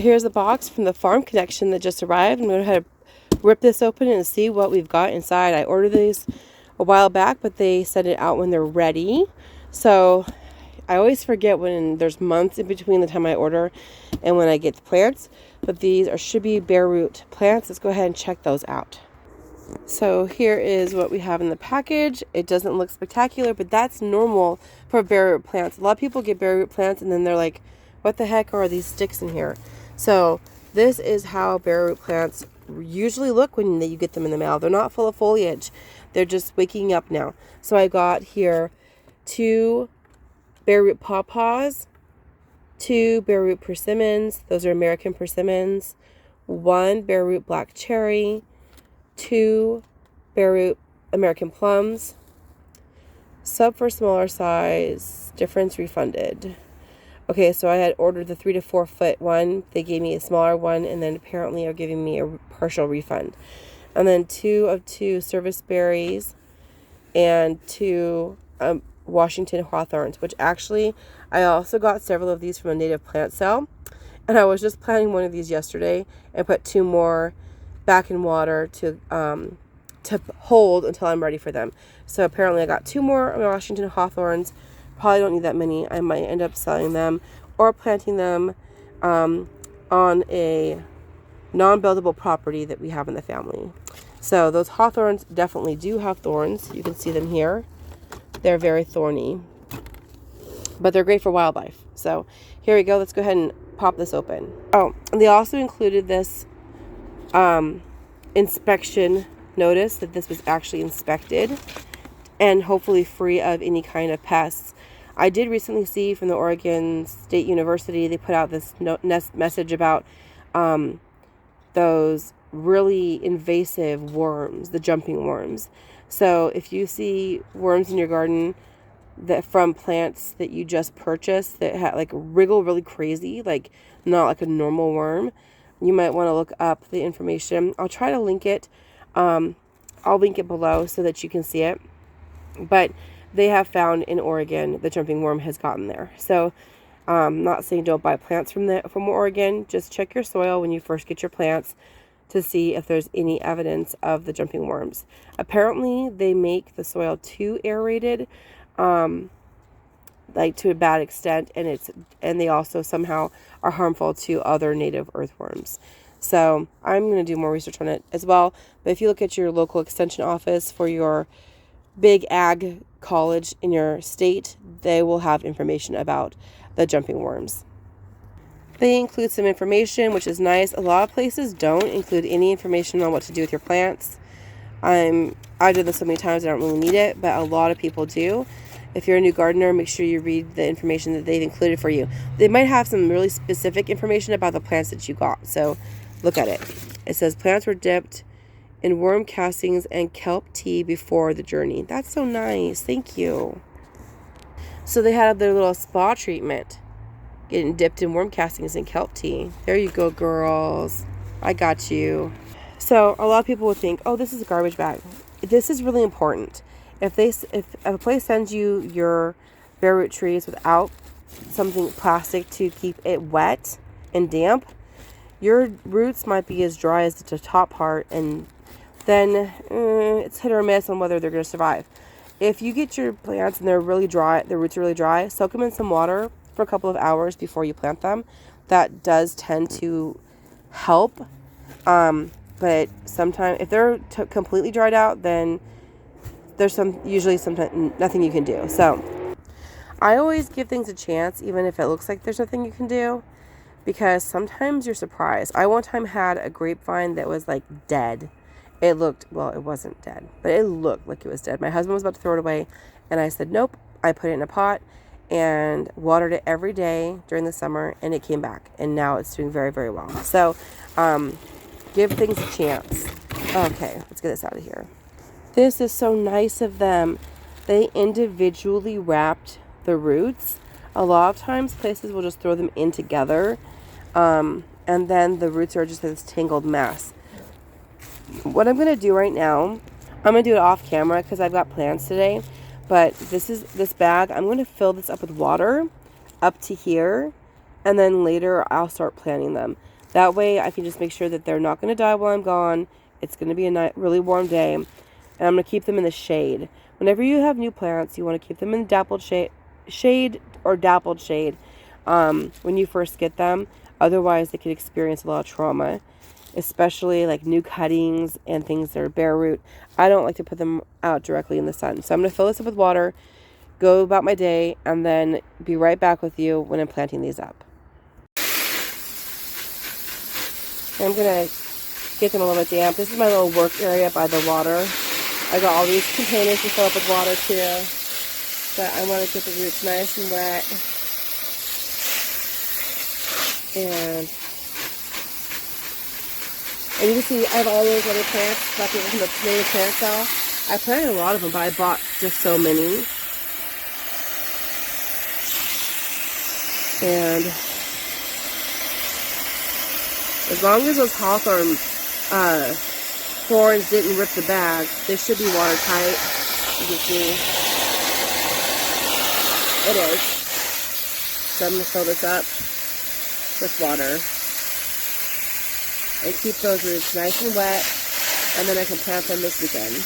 here's the box from the Farm Connection that just arrived. I'm going to have to rip this open and see what we've got inside. I ordered these a while back, but they send it out when they're ready. So I always forget when there's months in between the time I order and when I get the plants. But these should be bare root plants. Let's go ahead and check those out. So here is what we have in the package. It doesn't look spectacular, but that's normal for bare root plants. A lot of people get bare root plants and then they're like, what the heck are these sticks in here? So this is how bare root plants usually look when you get them in the mail. They're not full of foliage. They're just waking up now. So I got here 2 bare root pawpaws, 2 bare root persimmons. Those are American persimmons. 1 bare root black cherry. 2 bare root American plums. Sub for smaller size. Difference refunded. Okay, so I had ordered the 3 to 4 foot one. They gave me a smaller one, and then apparently are giving me a partial refund. And then 2 of 2 service berries and 2 Washington hawthorns, which actually I also got several of these from a native plant sale. And I was just planting one of these yesterday and put 2 more back in water to hold until I'm ready for them. So apparently I got 2 more Washington hawthorns. Probably don't need that many. I might end up selling them or planting them on a non-buildable property that we have in the family. So those hawthorns definitely do have thorns. You can see them here. They're very thorny, but they're great for wildlife. So here we go. Let's go ahead and pop this open. Oh, and they also included this inspection notice that this was actually inspected and hopefully free of any kind of pests. I did recently see from the Oregon State University, they put out this message about those really invasive worms, the jumping worms. So if you see worms in your garden that from plants that you just purchased that like wriggle really crazy, like not like a normal worm, you might want to look up the information. I'll try to link it. I'll link it below so that you can see it. But they have found in Oregon the jumping worm has gotten there. So not saying don't buy plants from Oregon. Just check your soil when you first get your plants to see if there's any evidence of the jumping worms. Apparently they make the soil too aerated, like to a bad extent, and they also somehow are harmful to other native earthworms. So I'm going to do more research on it as well. But if you look at your local extension office for your big ag college in your state, they will have information about the jumping worms. They include some information, which is nice. A lot of places don't include any information on what to do with your plants. I did this so many times I don't really need it, but a lot of people do. If you're a new gardener, make sure you read the information that they've included for you. They might have some really specific information about the plants that you got, so look at it. It says plants were dipped in worm castings and kelp tea before the journey. That's so nice. Thank you. So they had their little spa treatment, getting dipped in worm castings and kelp tea. There you go, girls. I got you. So a lot of people would think, oh, this is a garbage bag. This is really important. If a place sends you your bare root trees without something plastic to keep it wet and damp, your roots might be as dry as the top part, and then it's hit or miss on whether they're going to survive. If you get your plants and they're really dry, the roots are really dry, soak them in some water for a couple of hours before you plant them. That does tend to help. But sometimes if they're completely dried out, then there's usually nothing you can do. So I always give things a chance, even if it looks like there's nothing you can do, because sometimes you're surprised. I one time had a grapevine that was like dead. It wasn't dead, but it looked like it was dead. My husband was about to throw it away, and I said, nope. I put it in a pot and watered it every day during the summer, and it came back, and now it's doing very, very well. So give things a chance. Okay, let's get this out of here. This is so nice of them. They individually wrapped the roots. A lot of times places will just throw them in together, and then the roots are just this tangled mess. What I'm going to do right now, I'm going to do it off camera because I've got plans today, but this bag, I'm going to fill this up with water up to here, and then later I'll start planting them. That way I can just make sure that they're not going to die while I'm gone. It's going to be a really warm day, and I'm going to keep them in the shade. Whenever you have new plants, you want to keep them in dappled shade or dappled shade when you first get them. Otherwise, they could experience a lot of trauma, especially like new cuttings and things that are bare root. I don't like to put them out directly in the sun. So I'm going to fill this up with water, go about my day, and then be right back with you when I'm planting these up. I'm going to get them a little bit damp. This is my little work area by the water. I got all these containers to fill up with water too, but I want to get the roots nice and wet. And you can see I have all those other plants left over from the native plant cell. I planted a lot of them, but I bought just so many. And as long as those hawthorn thorns didn't rip the bag, they should be watertight. You can see it is. So I'm going to fill this up with water and keep those roots nice and wet, and then I can plant them this weekend.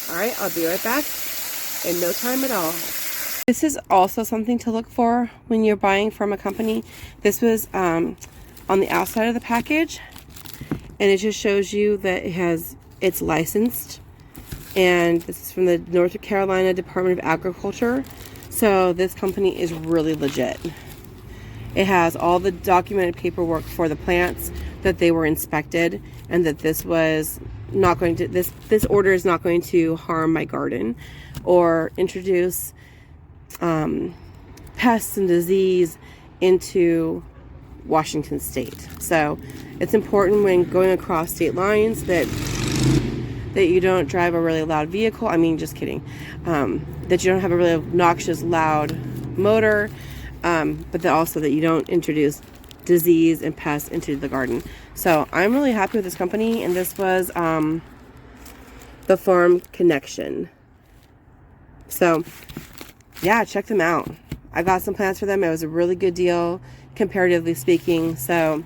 Alright, I'll be right back in no time at all. This is also something to look for when you're buying from a company. This was on the outside of the package, and it just shows you that it's licensed, and this is from the North Carolina Department of Agriculture. So this company is really legit. It has all the documented paperwork for the plants, that they were inspected, and that this was not going to this order is not going to harm my garden or introduce pests and disease into Washington State. So it's important when going across state lines that you don't drive a really loud vehicle. I mean, just kidding. That you don't have a really obnoxious, loud motor, but also that you don't introduce disease and pests into the garden. So I'm really happy with this company, and this was the Farm Connection. So yeah, check them out. I got some plants for them. It was a really good deal, comparatively speaking. So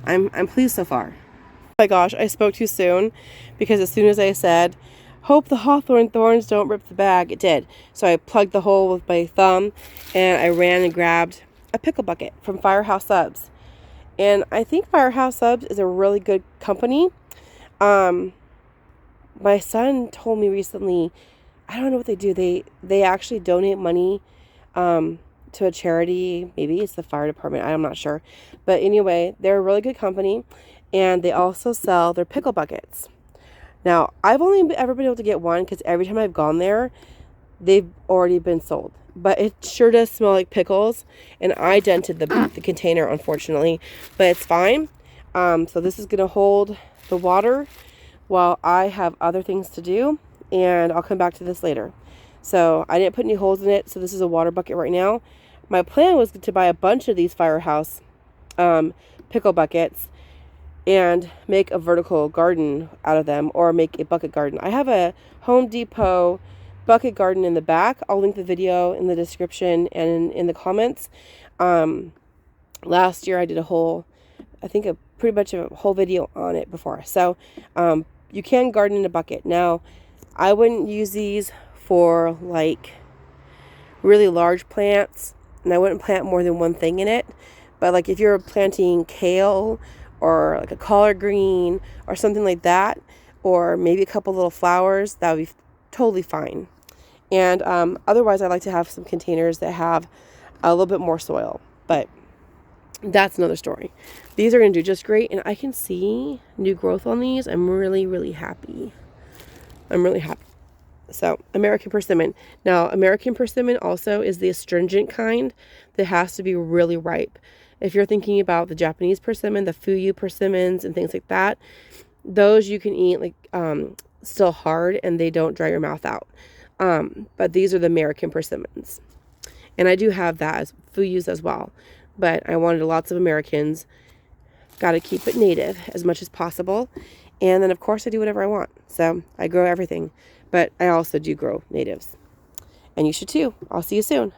I'm pleased so far. Oh my gosh, I spoke too soon, because as soon as I said, hope the hawthorn thorns don't rip the bag, it did. So I plugged the hole with my thumb, and I ran and grabbed a pickle bucket from Firehouse Subs. And I think Firehouse Subs is a really good company. My son told me recently, I don't know what they do. They actually donate money to a charity. Maybe it's the fire department. I'm not sure. But anyway, they're a really good company, and they also sell their pickle buckets. Now, I've only ever been able to get one, because every time I've gone there, they've already been sold. But it sure does smell like pickles, and I dented the container, unfortunately. But it's fine. So this is going to hold the water while I have other things to do, and I'll come back to this later. So I didn't put any holes in it, so this is a water bucket right now. My plan was to buy a bunch of these Firehouse pickle buckets and make a vertical garden out of them, or make a bucket garden. I have a Home Depot bucket garden in the back. I'll link the video in the description and in the comments. Last year I did pretty much a whole video on it before. So you can garden in a bucket. Now, I wouldn't use these for like really large plants, and I wouldn't plant more than one thing in it. But like if you're planting kale or like a collard green or something like that, or maybe a couple little flowers, that would be totally fine. And otherwise, I like to have some containers that have a little bit more soil, but that's another story. These are going to do just great, and I can see new growth on these. I'm really, really happy. I'm really happy. So, American Persimmon. Now, American Persimmon also is the astringent kind that has to be really ripe. If you're thinking about the Japanese persimmon, the Fuyu persimmons and things like that, those you can eat like still hard, and they don't dry your mouth out. But these are the American persimmons. And I do have that as Fuyus as well. But I wanted lots of Americans. Got to keep it native as much as possible. And then, of course, I do whatever I want. So I grow everything. But I also do grow natives. And you should too. I'll see you soon.